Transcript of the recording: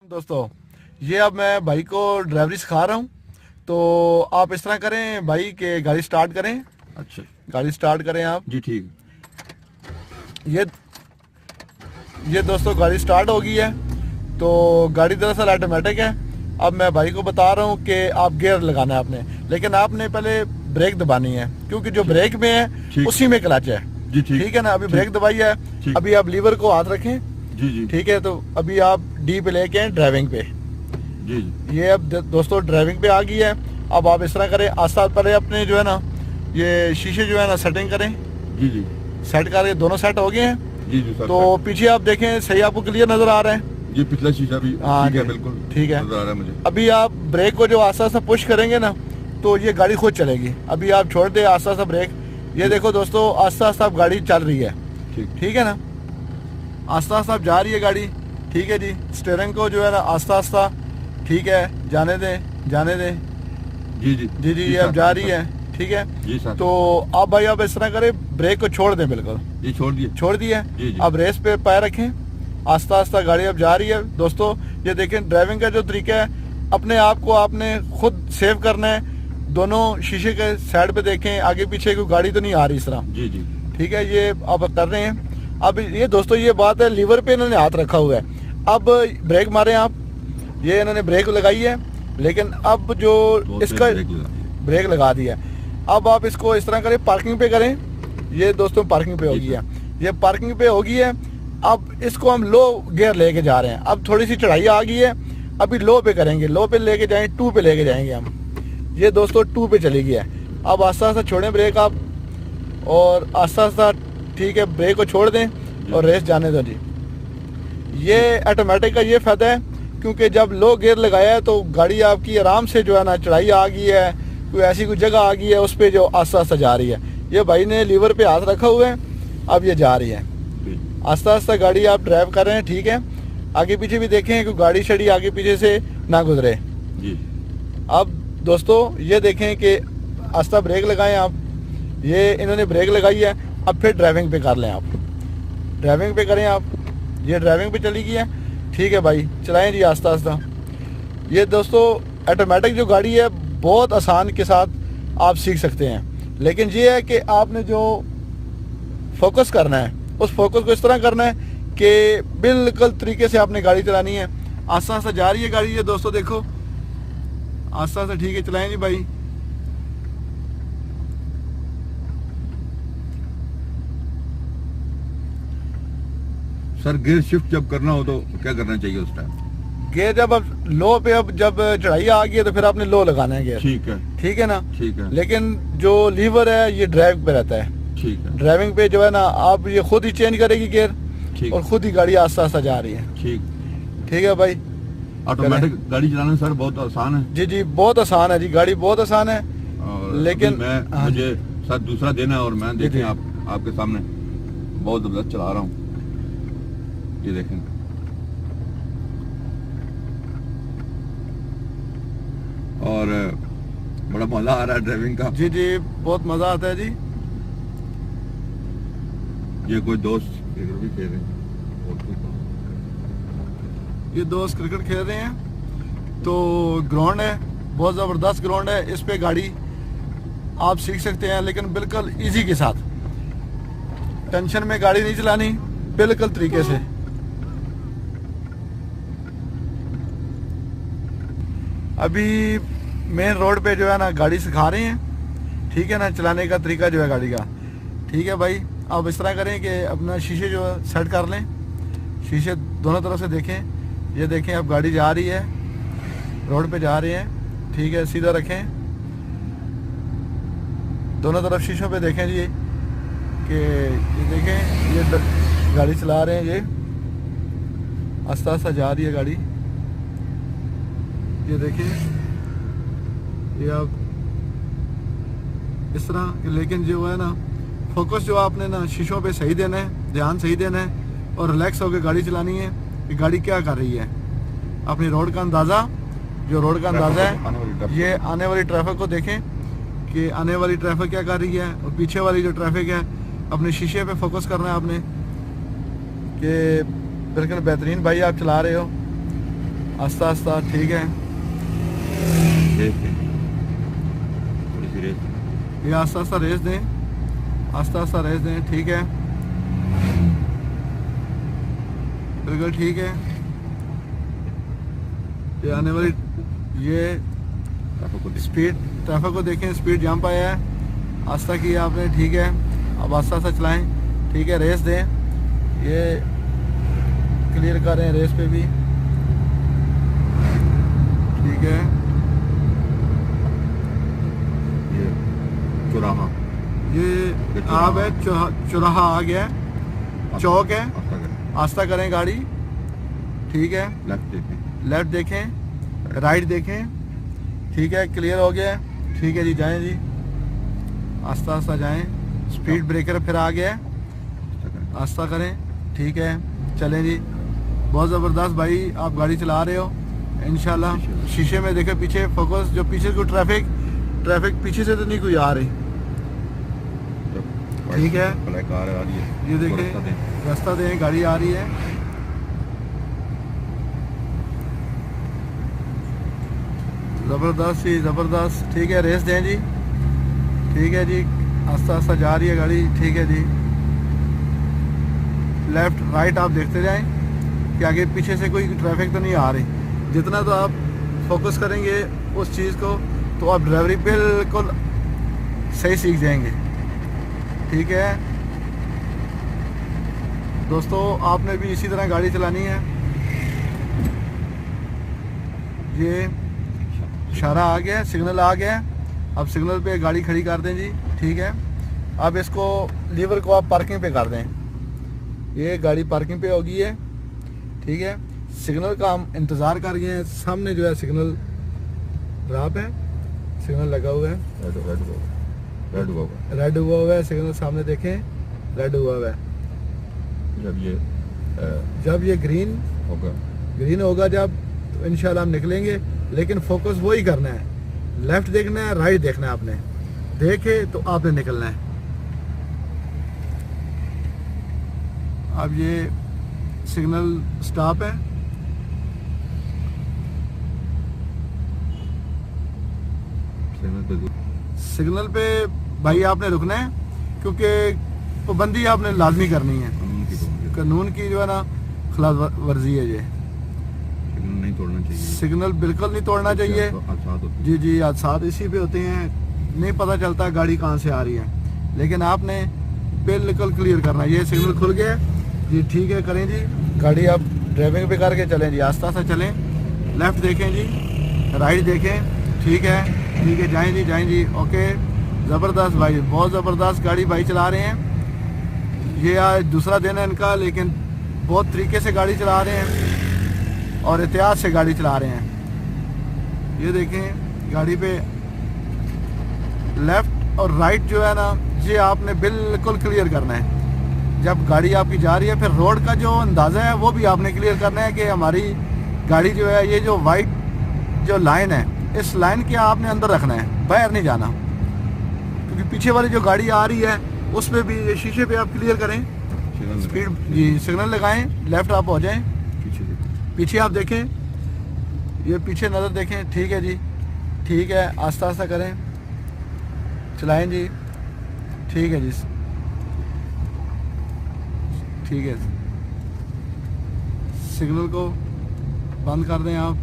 दोस्तों, ये अब मैं भाई को ड्राइवरी सिखा रहा हूँ। तो आप इस तरह करें भाई कि गाड़ी स्टार्ट करें। अच्छा, गाड़ी स्टार्ट करें आप जी ठीक। ये दोस्तों गाड़ी स्टार्ट हो गई है। तो गाड़ी दरअसल ऑटोमेटिक है। अब मैं भाई को बता रहा हूँ कि आप गियर लगाना है आपने, लेकिन आपने पहले ब्रेक दबानी है, क्योंकि जो ब्रेक में है उसी में क्लच है। जी ठीक है ना। अभी ब्रेक दबाई है, अभी आप लीवर को हाथ रखें। जी जी ठीक है। तो अभी आप डी पे लेके हैं ड्राइविंग पे। जी जी। ये अब दोस्तों ड्राइविंग पे आ गई है। अब आप इस तरह करें, आस्ता पहले अपने जो है ना ये शीशे जो है ना सेटिंग करें। जी जी सेट करके दोनों सेट हो गए हैं। जी जी सर। तो पीछे आप देखें, सही आपको क्लियर नजर आ रहा है। ये पिछला शीशा भी हाँ ठीक है, जी, बिल्कुल ठीक है। नजर आ रहा है मुझे। अभी आप ब्रेक को जो आस्ता आस्ता पुश करेंगे ना, तो ये गाड़ी खुद चलेगी। अभी आप छोड़ दे आस्ता आस्ता ब्रेक। ये देखो दोस्तों, आस्ता आस्ता गाड़ी चल रही है। ठीक है ना। आस्ता आस्ता जा रही है गाड़ी। ठीक है जी। स्टीयरिंग को जो है ना आस्ता आस्ता, ठीक है, जाने दें जाने दें। जी जी जी जी, ये अब जा रही है। ठीक है जी सर। तो अब भाई आप इस तरह करें, ब्रेक को छोड़ दें, बिल्कुल ये छोड़ दिया। जी जी। अब रेस पे पैर रखें। आस्ता आस्ता गाड़ी अब जा रही है। दोस्तों ये देखें, ड्राइविंग का जो तरीका है, अपने आप को आपने खुद सेव करना है। दोनों शीशे के साइड पे देखें, आगे पीछे कोई गाड़ी तो नहीं आ रही इस तरह। जी जी। ठीक है, ये आप कर रहे हैं। अब ये दोस्तों ये बात है, लीवर पे इन्होंने हाथ रखा हुआ है। अब ब्रेक मारे आप, ये इन्होंने ब्रेक लगाई है, लेकिन अब जो इसका ब्रेक लगा दिया है। अब आप इसको इस तरह करें, पार्किंग पे करें। ये दोस्तों पार्किंग पे होगी है, ये पार्किंग पे होगी है। अब इसको हम लो गियर लेके जा रहे हैं। अब थोड़ी सी चढ़ाई आ गई है, अभी लो पे करेंगे। लो पे लेके जाएंगे, 2 पे लेके जाएंगे हम। ये दोस्तों 2 पे चली गई है। अब आस्ता आस्ता छोड़ें ब्रेक आप, और आस्ता आस्ता, ठीक है, ब्रेक को छोड़ दें और रेस जाने दो जी। ये ऑटोमेटिक का ये फायदा है, क्योंकि जब लो गियर लगाया है तो गाड़ी आपकी आराम से जो है ना, चढ़ाई आ गई है, कोई ऐसी कोई जगह आ गई है, उस पर जो आस्ता आस्ता जा रही है। ये भाई ने लीवर पे हाथ रखा हुआ है, अब ये जा रही है। आस्ता आस्ता गाड़ी आप ड्राइव कर रहे हैं। ठीक है, आगे पीछे भी देखें कि गाड़ी शड़ी आगे पीछे से ना गुजरे जी। अब दोस्तों ये देखें कि आस्ता ब्रेक लगाएं आप। ये इन्होंने ब्रेक लगाई है। अब फिर ड्राइविंग पे कर लें आप, ड्राइविंग पे करें आप। ये ड्राइविंग पे चली गई है। ठीक है भाई, चलाएं जी आस्ता आस्ता। ये दोस्तों ऑटोमेटिक जो गाड़ी है, बहुत आसान के साथ आप सीख सकते हैं। लेकिन ये है कि आपने जो फोकस करना है, उस फोकस को इस तरह करना है कि बिल्कुल तरीके से आपने गाड़ी चलानी है। आस्ता आस्ता जा रही है गाड़ी, ये दोस्तों देखो, आस्ता आस्ता। ठीक है, चलाएं जी भाई। सर गियर शिफ्ट जब करना हो तो क्या करना चाहिए उस टाइम? गियर जब अब लो पे, अब जब चढ़ाई आ गई है तो फिर आपने लो लगाना है गियर। ठीक है ना। ठीक है। लेकिन जो लीवर है ये ड्राइव पे रहता है। ठीक है। ड्राइविंग पे जो है ना, आप ये खुद ही चेंज करेगी गियर, और खुद ही गाड़ी आस्ता आस्ता जा रही है। ठीक है भाई। ऑटोमेटिक गाड़ी चलाना सर बहुत आसान है। जी जी, बहुत आसान है जी, गाड़ी बहुत आसान है। लेकिन मुझे सर दूसरा देना है, और मैं देखें आपके सामने बहुत जबरदस्त चला रहा हूँ। ये देखें, और बड़ा मजा आ रहा है ड्राइविंग का। जी जी, बहुत मजा आता है जी। ये कोई दोस्त क्रिकेट भी खेल रहे हैं, ये दोस्त क्रिकेट खेल रहे हैं। तो ग्राउंड है, बहुत ज़बरदस्त ग्राउंड है। इस पे गाड़ी आप सीख सकते हैं, लेकिन बिल्कुल इजी के साथ। टेंशन में गाड़ी नहीं चलानी, बिल्कुल तरीके से। अभी मेन रोड पे जो है ना गाड़ी सिखा रहे हैं। ठीक है ना, चलाने का तरीका जो है गाड़ी का। ठीक है भाई, अब इस तरह करें कि अपना शीशे जो है सेट कर लें। शीशे दोनों तरफ से देखें। ये देखें, अब गाड़ी जा रही है, रोड पे जा रही है। ठीक है, सीधा रखें, दोनों तरफ शीशों पे देखें जी, कि ये देखें, ये गाड़ी चला रहे हैं, ये आस्ता आस्ता जा रही है गाड़ी। ये देखिए, ये आप इस तरह। लेकिन जो है ना, फोकस जो आपने ना शीशों पे सही देना है, ध्यान सही देना है, और रिलैक्स होकर गाड़ी चलानी है कि गाड़ी क्या कर रही है। अपनी रोड का अंदाज़ा, जो रोड का अंदाज़ा है, ये आने वाली ट्रैफिक को देखें कि आने वाली ट्रैफिक क्या कर रही है, और पीछे वाली जो ट्रैफिक है, अपने शीशे पे फोकस करना है आपने कि बिल्कुल बेहतरीन भाई आप चला रहे हो। आस्ता आस्ता, ठीक है। रेस दें, थोड़ी सी रेस। ये आस्ता आस्ता रेस दें, आस्ता आस्ता रेस दें, ठीक है, बिल्कुल ठीक है। ये आने वाली ये ट्रैफिक को देखें, स्पीड जंप आया है, आस्ता किया आपने, ठीक है। अब आस्ता आस्ता चलाएं, ठीक है, रेस दें, ये क्लियर कर रहे हैं रेस पे भी, ठीक है। ये चौराहा, ये अब है चौराहा आ गया है, चौक है, आस्ता करें गाड़ी, ठीक है। लेफ्ट देखें, राइट देखें, ठीक है, क्लियर हो गया है, ठीक है जी, जाएं जी, आस्ता आस्ता जाएं। स्पीड ब्रेकर फिर आ गया है, आस्ता करें, ठीक है, चलें जी। बहुत ज़बरदस्त भाई आप गाड़ी चला रहे हो इंशाल्लाह। शीशे में देखें पीछे फोकस, जो पीछे को ट्रैफिक पीछे से तो नहीं कोई आ रही, ठीक है। ये देखें, रास्ता दें, गाड़ी आ रही है, ज़बरदस्त ही ज़बरदस्त, ठीक है, रेस दें जी, ठीक है जी, आस्ता आस्ता जा रही है गाड़ी, ठीक है जी। लेफ्ट राइट आप देखते जाएं कि आगे पीछे से कोई ट्रैफिक तो नहीं आ रही। जितना तो आप फोकस करेंगे उस चीज़ को तो आप ड्राइवरी बिल्कुल सही सीख जाएंगे, ठीक है दोस्तों। आपने भी इसी तरह गाड़ी चलानी है। ये इशारा आ गया, सिग्नल आ गया, अब सिग्नल पे गाड़ी खड़ी कर दें जी, ठीक है। अब इसको लीवर को आप पार्किंग पे कर दें, ये गाड़ी पार्किंग पे होगी है, ठीक है। सिग्नल का हम इंतज़ार कर गए हैं, सामने जो है सिग्नल राप है, सिग्नल लगा हुआ है, रेड हुआ हुआ है, सिग्नल सामने देखें, रेड हुआ हुआ है। जब ये ग्रीन होगा जब, तो इंशाल्लाह हम निकलेंगे, लेकिन फोकस वही करना है, लेफ्ट देखना है, राइट देखना है, आपने देखे तो आपने निकलना है। अब ये सिग्नल स्टॉप है, सिग्नल पे भाई आपने रुकना है, क्योंकि पाबंदी आपने लाजमी करनी है, कानून की जो है ना खिलाफ वर्जी है ये। नहीं तोड़ना चाहिए, सिग्नल बिल्कुल नहीं तोड़ना चाहिए जी जी। हादसात इसी पे होते हैं, नहीं पता चलता गाड़ी कहाँ से आ रही है, लेकिन आपने बिल्कुल क्लियर करना है। ये सिग्नल खुल गया जी, ठीक है, करें जी गाड़ी आप ड्राइविंग पे करके चलें जी, आस्ता आस्ता चलें, लेफ्ट देखें जी, राइट देखें, ठीक है, ठीक है, जाएं जी, ओके। ज़बरदस्त भाई, बहुत ज़बरदस्त गाड़ी भाई चला रहे हैं। ये आज दूसरा दिन है इनका, लेकिन बहुत तरीके से गाड़ी चला रहे हैं और एहतियात से गाड़ी चला रहे हैं। ये देखें गाड़ी पे लेफ्ट और राइट जो है ना, ये आपने बिल्कुल क्लियर करना है। जब गाड़ी आपकी जा रही है, फिर रोड का जो अंदाज़ा है वो भी आपने क्लियर करना है कि हमारी गाड़ी जो है, ये जो वाइट जो लाइन है, इस लाइन के आपने अंदर रखना है, बाहर नहीं जाना, क्योंकि पीछे वाली जो गाड़ी आ रही है उस पर भी ये शीशे पे आप क्लियर करें, स्पीड जी, सिग्नल लगाएं, लेफ्ट आप हो जाएं, पीछे आप देखें, ये पीछे नज़र देखें, ठीक है जी, ठीक है, आस्ता आस्ता करें, चलाएं जी, ठीक है जी, ठीक है। सिग्नल को बंद कर दें आप।